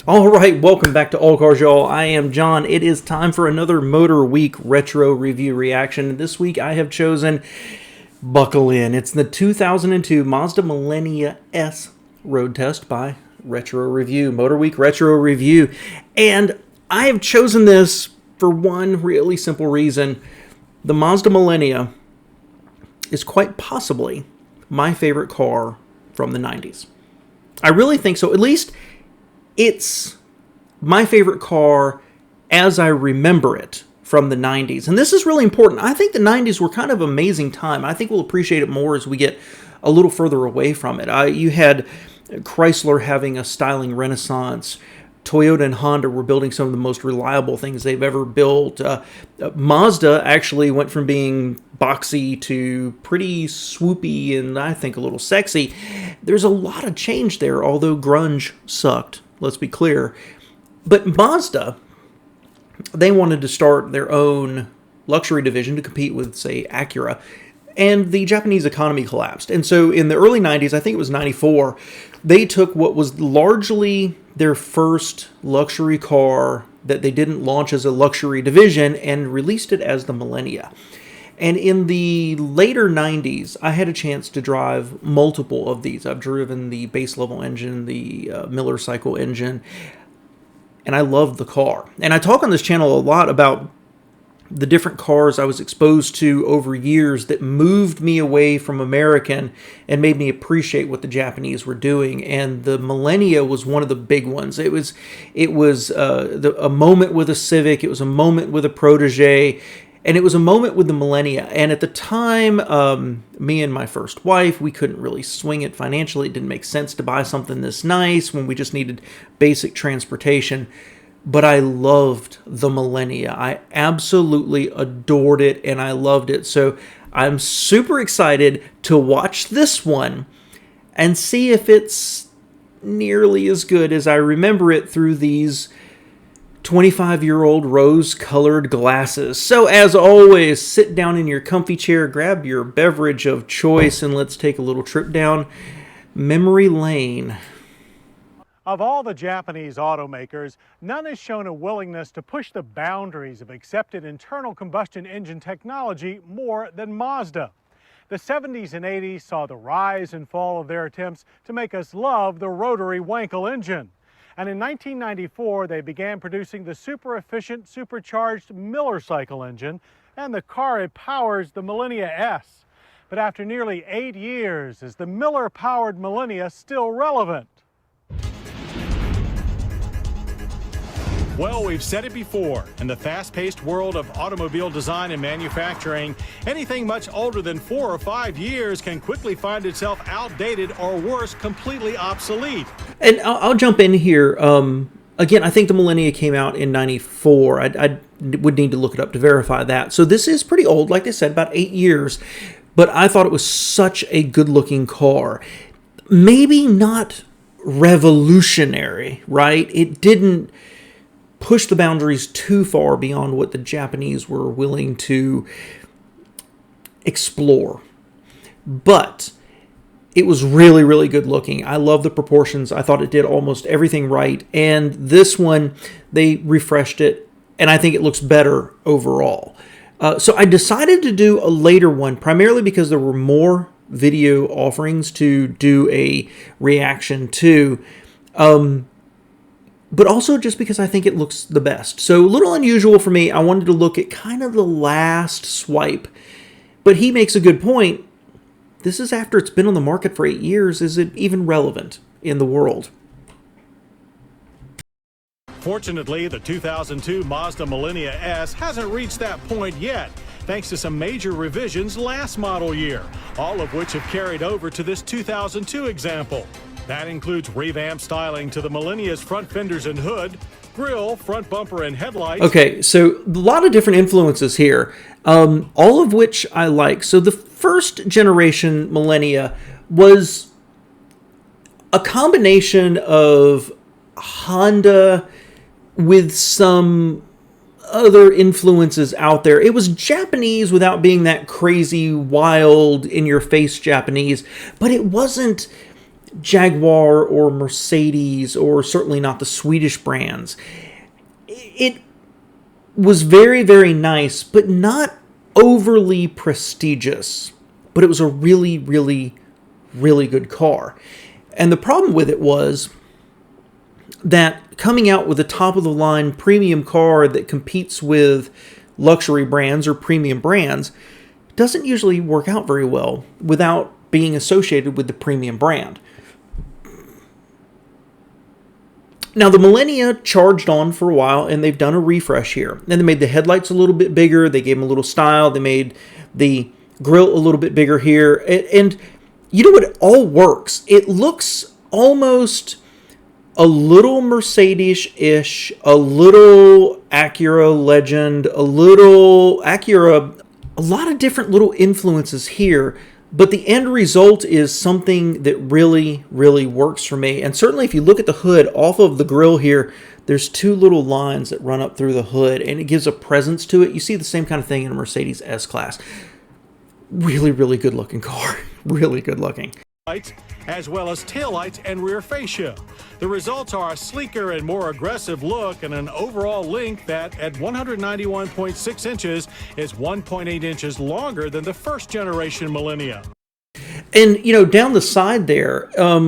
All right, welcome back to All Cars, y'all. I am John. It is time for another Motorweek Retro review reaction. This week I have chosen, buckle in, it's the 2002 Mazda Millenia S road test by Retro Review, Motorweek Retro Review. And I have chosen this for one really simple reason. The Mazda Millenia is quite possibly my favorite car from the 90s. I really think so. At least it's my favorite car as I remember it from the 90s. And this is really important. I think the 90s were kind of an amazing time. I think we'll appreciate it more as we get a little further away from it. You had Chrysler having a styling renaissance. Toyota and Honda were building some of the most reliable things they've ever built. Mazda actually went from being boxy to pretty swoopy and I think a little sexy. There's a lot of change there, although grunge sucked. Let's be clear. But Mazda, they wanted to start their own luxury division to compete with, say, Acura. And the Japanese economy collapsed. And so in the early 90s, I think it was 94, they took what was largely their first luxury car that they didn't launch as a luxury division and released it as the Millenia. And in the later 90s, I had a chance to drive multiple of these. I've driven the base level engine, the Miller cycle engine, and I loved the car. And I talk on this channel a lot about the different cars I was exposed to over years that moved me away from American and made me appreciate what the Japanese were doing. And the Millenia was one of the big ones. It was a moment with a Civic. It was a moment with a Protege. And it was a moment with the Millenia. And at the time, me and my first wife, we couldn't really swing it financially. It didn't make sense to buy something this nice when we just needed basic transportation. But I loved the Millenia. I absolutely adored it, and I loved it. So I'm super excited to watch this one and see if it's nearly as good as I remember it through these 25-year-old rose-colored glasses. So as always, sit down in your comfy chair, grab your beverage of choice, and let's take a little trip down memory lane. Of all the Japanese automakers, none has shown a willingness to push the boundaries of accepted internal combustion engine technology more than Mazda. The 70s and 80s saw the rise and fall of their attempts to make us love the rotary Wankel engine. And in 1994, they began producing the super efficient, supercharged Miller cycle engine, and the car it powers, the Millenia S. But after nearly 8 years, is the Miller-powered Millenia still relevant? Well, we've said it before, in the fast-paced world of automobile design and manufacturing, anything much older than 4 or 5 years can quickly find itself outdated or worse, completely obsolete. And I'll jump in here. Again, I think the Millenia came out in 94. I would need to look it up to verify that. So this is pretty old, like I said, about 8 years. But I thought it was such a good-looking car. Maybe not revolutionary, right? It didn't push the boundaries too far beyond what the Japanese were willing to explore. But it was really, really good looking. I love the proportions. I thought it did almost everything right. And this one, they refreshed it, and I think it looks better overall. So I decided to do a later one, primarily because there were more video offerings to do a reaction to. But also just because I think it looks the best. So a little unusual for me. I wanted to look at kind of the last swipe. But he makes a good point. This is after it's been on the market for 8 years. Is it even relevant in the world? Fortunately, the 2002 Mazda Millenia S hasn't reached that point yet, thanks to some major revisions last model year, all of which have carried over to this 2002 example. That includes revamped styling to the Millenia's front fenders and hood, grille, front bumper, and headlights. Okay, so a lot of different influences here, all of which I like. So the first generation Millenia was a combination of Honda with some other influences out there. It was Japanese without being that crazy, wild, in-your-face Japanese, but it wasn't Jaguar or Mercedes, or certainly not the Swedish brands. It was very, very nice, but not overly prestigious. But it was a really, really, really good car. And the problem with it was that coming out with a top-of-the-line premium car that competes with luxury brands or premium brands doesn't usually work out very well without being associated with the premium brand. Now, the Millenia charged on for a while, and they've done a refresh here. And they made the headlights a little bit bigger. They gave them a little style. They made the grille a little bit bigger here. And you know what? It all works. It looks almost a little Mercedes-ish, a little Acura Legend, a little Acura, a lot of different little influences here. But the end result is something that really, really works for me. And certainly if you look at the hood off of the grille here, there's two little lines that run up through the hood, and it gives a presence to it. You see the same kind of thing in a Mercedes S-Class. Really, really good looking car. Really good looking. As well as taillights and rear fascia. The results are a sleeker and more aggressive look and an overall length that at 191.6 inches is 1.8 inches longer than the first generation Millenia. And, you know, down the side there, let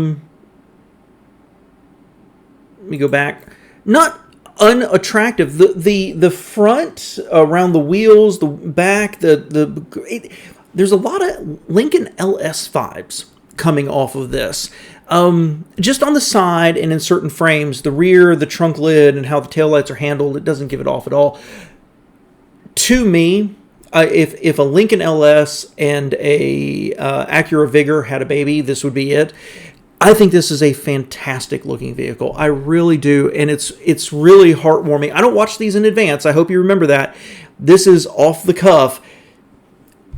me go back. Not unattractive. The front, around the wheels, the back, there's a lot of Lincoln LS vibes coming off of this. Just on the side and in certain frames, the rear, the trunk lid, and how the taillights are handled, it doesn't give it off at all. To me, if a Lincoln LS and a Acura Vigor had a baby, this would be it. I think this is a fantastic looking vehicle. I really do, and it's really heartwarming. I don't watch these in advance. I hope you remember that. This is off the cuff.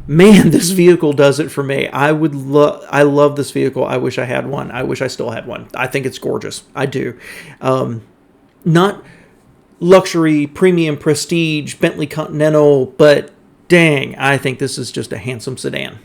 Man, this vehicle does it for me. I love this vehicle. I wish I had one. I wish I still had one. I think it's gorgeous. I do. Not luxury, premium, prestige, Bentley Continental, but dang, I think this is just a handsome sedan.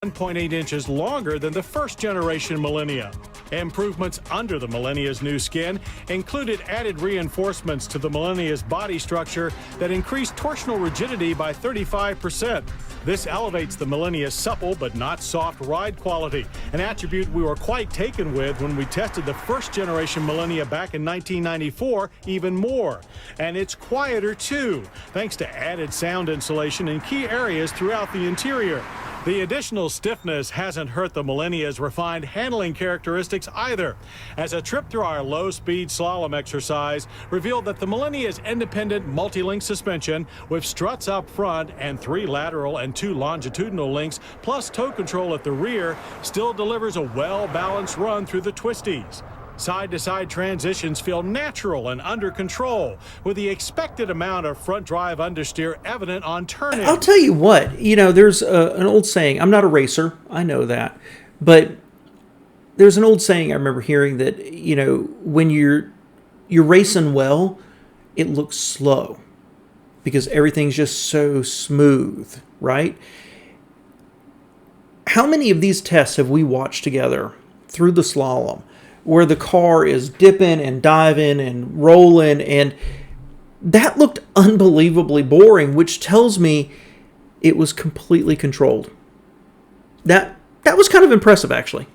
1.8 inches longer than the first generation Millenia. Improvements under the Millenia's new skin included added reinforcements to the Millenia's body structure that increased torsional rigidity by 35%. This elevates the Millenia's supple but not soft ride quality, an attribute we were quite taken with when we tested the first generation Millenia back in 1994 even more. And it's quieter too, thanks to added sound insulation in key areas throughout the interior. The additional stiffness hasn't hurt the Millenia's refined handling characteristics either, as a trip through our low-speed slalom exercise revealed that the Millenia's independent multi-link suspension with struts up front and 3 lateral and 2 longitudinal links plus tow control at the rear still delivers a well-balanced run through the twisties. Side-to-side transitions feel natural and under control, with the expected amount of front drive understeer evident on turning. I'll tell you what, you know, there's an old saying. I'm not a racer, I know that, but there's an old saying I remember hearing that, you know, when you're racing well, it looks slow because everything's just so smooth, right? How many of these tests have we watched together through the slalom, where the car is dipping and diving and rolling, and that looked unbelievably boring, which tells me it was completely controlled. That was kind of impressive, actually.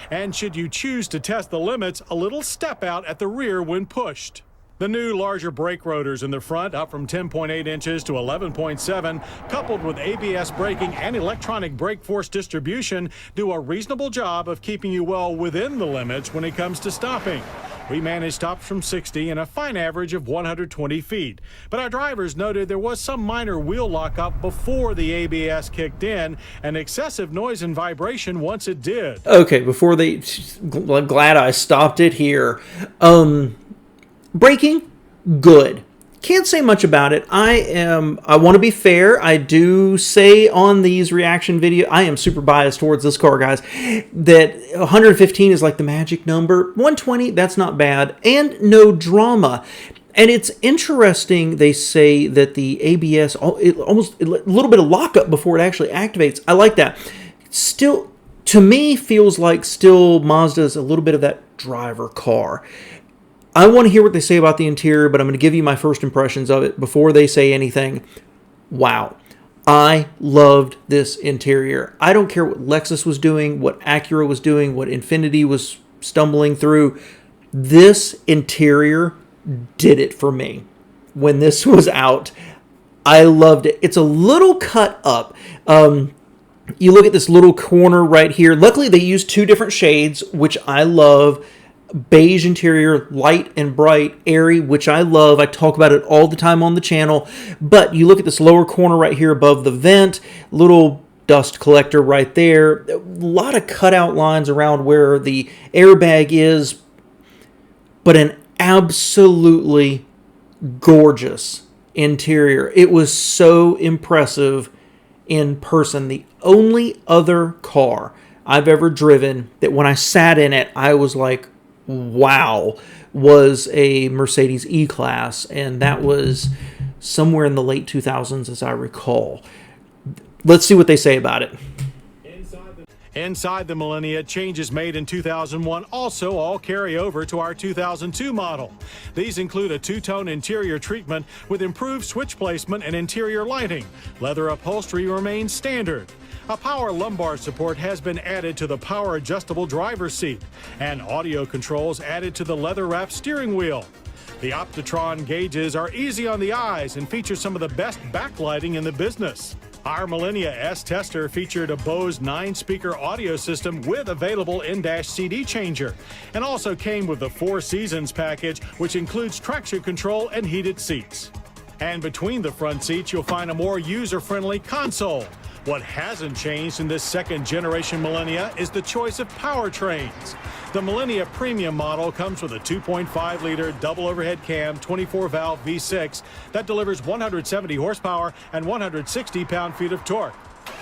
And should you choose to test the limits, a little step out at the rear when pushed. The new larger brake rotors in the front, up from 10.8 inches to 11.7, coupled with ABS braking and electronic brake force distribution, do a reasonable job of keeping you well within the limits when it comes to stopping. We managed stops from 60 and a fine average of 120 feet. But our drivers noted there was some minor wheel lockup before the ABS kicked in and excessive noise and vibration once it did. Okay, glad I stopped it here. Braking, good. Can't say much about it. I want to be fair. I do say on these reaction videos, I am super biased towards this car, guys, that 115 is like the magic number. 120, that's not bad. And no drama. And it's interesting, they say that the ABS, almost a little bit of lockup before it actually activates. I like that. Still, to me, feels like still Mazda's a little bit of that driver car. I want to hear what they say about the interior, but I'm going to give you my first impressions of it before they say anything. Wow. I loved this interior. I don't care what Lexus was doing, what Acura was doing, what Infiniti was stumbling through. This interior did it for me. When this was out, I loved it. It's a little cut up. You look at this little corner right here. Luckily, they used two different shades, which I love. Beige interior, light and bright, airy, which I love. I talk about it all the time on the channel. But you look at this lower corner right here above the vent, little dust collector right there. A lot of cutout lines around where the airbag is, but an absolutely gorgeous interior. It was so impressive in person. The only other car I've ever driven that when I sat in it, I was like, wow, was a Mercedes E-Class, and that was somewhere in the late 2000s, as I recall. Let's see what they say about it. Inside the Millenia, changes made in 2001 also all carry over to our 2002 model. These include a two-tone interior treatment with improved switch placement and interior lighting. Leather upholstery remains standard. A power lumbar support has been added to the power adjustable driver's seat, and audio controls added to the leather-wrapped steering wheel. The Optitron gauges are easy on the eyes and feature some of the best backlighting in the business. Our Millenia S tester featured a Bose 9-speaker audio system with available in-dash CD changer, and also came with the 4 Seasons package, which includes traction control and heated seats. And between the front seats, you'll find a more user-friendly console. What hasn't changed in this second-generation Millenia is the choice of powertrains. The Millenia Premium model comes with a 2.5-liter double overhead cam 24-valve V6 that delivers 170 horsepower and 160 pound-feet of torque.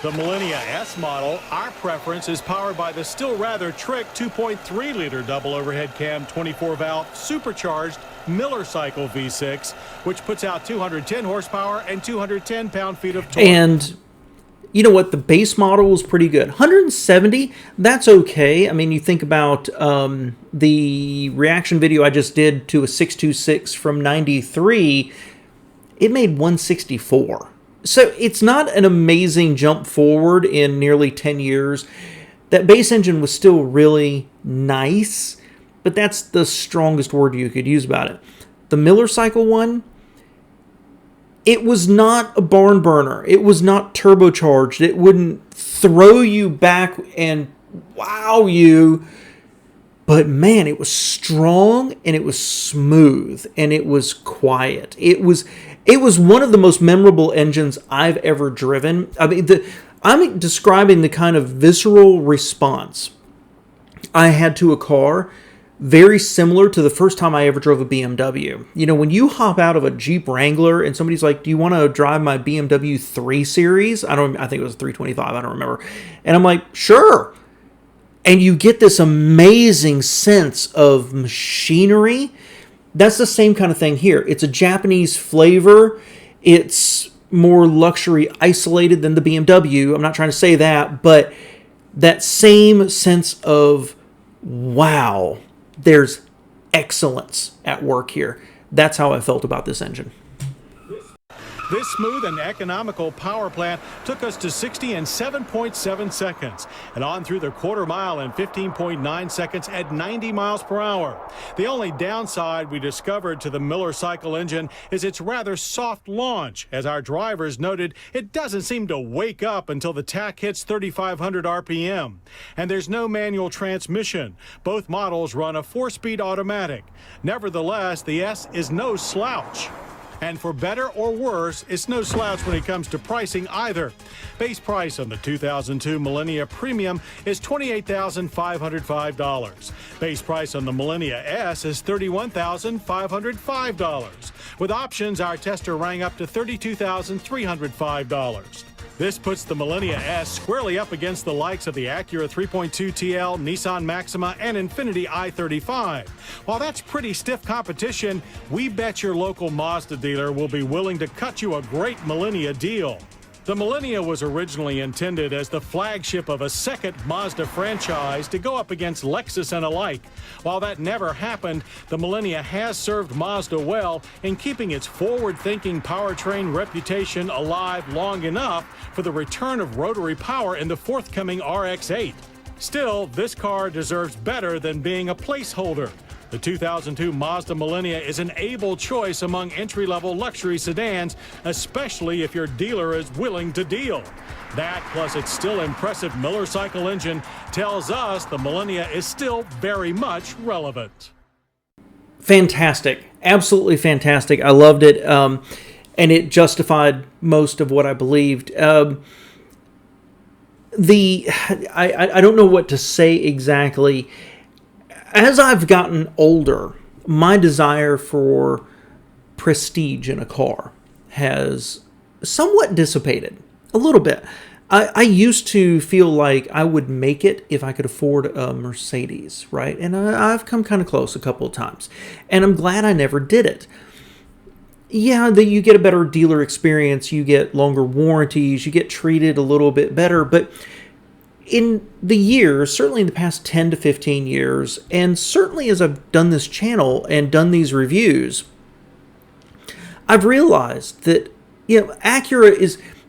The Millenia S model, our preference, is powered by the still rather trick 2.3-liter double overhead cam 24-valve supercharged Miller Cycle V6, which puts out 210 horsepower and 210 pound-feet of torque. And you know what? The base model was pretty good. 170, that's okay. I mean, you think about the reaction video I just did to a 626 from 93, it made 164. So it's not an amazing jump forward in nearly 10 years. That base engine was still really nice, but that's the strongest word you could use about it. The Miller Cycle one, it was not a barn burner. It was not turbocharged. It wouldn't throw you back and wow you. But man, it was strong and it was smooth and it was quiet. It was one of the most memorable engines I've ever driven. I mean, I'm describing the kind of visceral response I had to a car very similar to the first time I ever drove a BMW. You know, when you hop out of a Jeep Wrangler and somebody's like, do you want to drive my BMW 3 Series? I think it was 325, I don't remember. And I'm like, sure. And you get this amazing sense of machinery. That's the same kind of thing here. It's a Japanese flavor. It's more luxury isolated than the BMW. I'm not trying to say that, but that same sense of, wow, there's excellence at work here. That's how I felt about this engine. This smooth and economical power plant took us to 60 in 7.7 seconds and on through the quarter mile in 15.9 seconds at 90 miles per hour. The only downside we discovered to the Miller Cycle engine is its rather soft launch. As our drivers noted, it doesn't seem to wake up until the tach hits 3,500 RPM. And there's no manual transmission. Both models run a 4-speed automatic. Nevertheless, the S is no slouch. And for better or worse, it's no slouch when it comes to pricing either. Base price on the 2002 Millenia Premium is $28,505. Base price on the Millenia S is $31,505. With options, our tester rang up to $32,305. This puts the Millenia S squarely up against the likes of the Acura 3.2 TL, Nissan Maxima, and Infiniti i35. While that's pretty stiff competition, we bet your local Mazda dealer will be willing to cut you a great Millenia deal. The Millenia was originally intended as the flagship of a second Mazda franchise to go up against Lexus and alike. While that never happened, the Millenia has served Mazda well in keeping its forward-thinking powertrain reputation alive long enough for the return of rotary power in the forthcoming RX-8. Still, this car deserves better than being a placeholder. The 2002 Mazda Millenia is an able choice among entry-level luxury sedans, especially if your dealer is willing to deal. That, plus its still impressive Miller cycle engine, tells us the Millenia is still very much relevant. Fantastic. Absolutely fantastic. I loved it, and it justified most of what I believed. I don't know what to say exactly. As I've gotten older, my desire for prestige in a car has somewhat dissipated a little bit. I used to feel like I would make it if I could afford a Mercedes, right? And I've come kind of close a couple of times, and I'm glad I never did it. Yeah, that you get a better dealer experience, you get longer warranties, you get treated a little bit better, but in the years, certainly in the past 10 to 15 years, and certainly as I've done this channel and done these reviews, I've realized that, Acura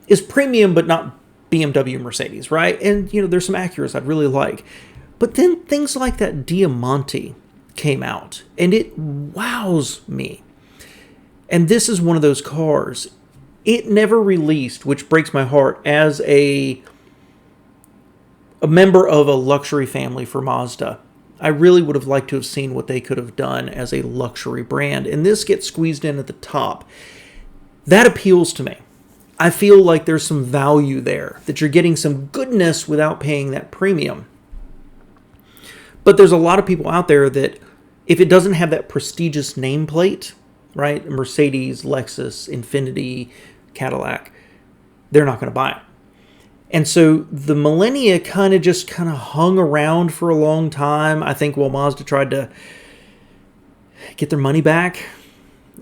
is premium, but not BMW, Mercedes, right? And, there's some Acuras I'd really like. But then things like that Diamante came out, and it wows me. And this is one of those cars. It never released, which breaks my heart, as a member of a luxury family for Mazda. I really would have liked to have seen what they could have done as a luxury brand, and this gets squeezed in at the top. That appeals to me. I feel like there's some value there, that you're getting some goodness without paying that premium. But there's a lot of people out there that, if it doesn't have that prestigious nameplate, right, Mercedes, Lexus, Infiniti, Cadillac, they're not going to buy it. And so the Millenia kind of hung around for a long time. I think Mazda tried to get their money back,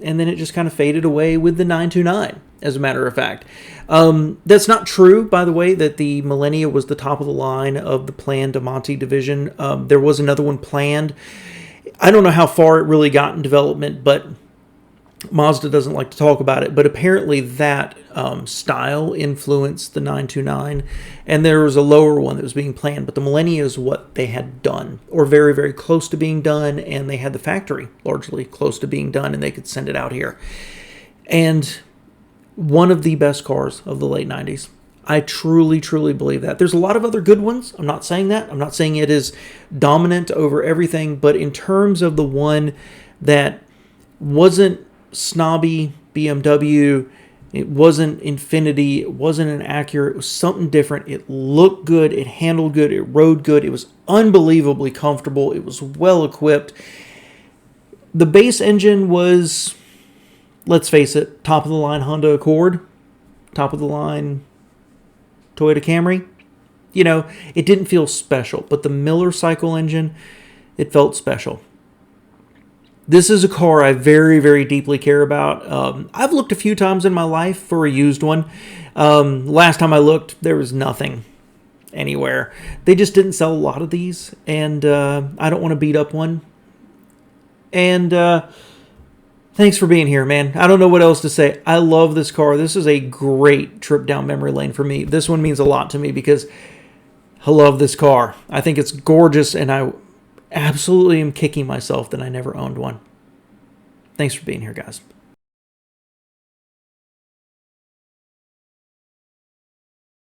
and then it just kind of faded away with the 929, as a matter of fact. That's not true, by the way, that the Millenia was the top of the line of the planned Diamante division. There was another one planned. I don't know how far it really got in development, but Mazda doesn't like to talk about it, but apparently that style influenced the 929, and there was a lower one that was being planned, but the Millenia is what they had done, or very, very close to being done, and they had the factory largely close to being done, and they could send it out here. And one of the best cars of the late 90s. I truly, truly believe that. There's a lot of other good ones. I'm not saying that. I'm not saying it is dominant over everything, but in terms of the one that wasn't snobby BMW, it wasn't Infiniti, it wasn't an Acura, it was something different. It looked good, it handled good, it rode good, it was unbelievably comfortable, it was well equipped. The base engine was, let's face it, top of the line Honda Accord, top of the line Toyota Camry. It didn't feel special, but the Miller cycle engine, it felt special. This is a car I very, very deeply care about. I've looked a few times in my life for a used one. Last time I looked, there was nothing anywhere. They just didn't sell a lot of these, and I don't want to beat up one. And thanks for being here, man. I don't know what else to say. I love this car. This is a great trip down memory lane for me. This one means a lot to me because I love this car. I think it's gorgeous, and I absolutely am kicking myself that I never owned one. Thanks for being here, guys.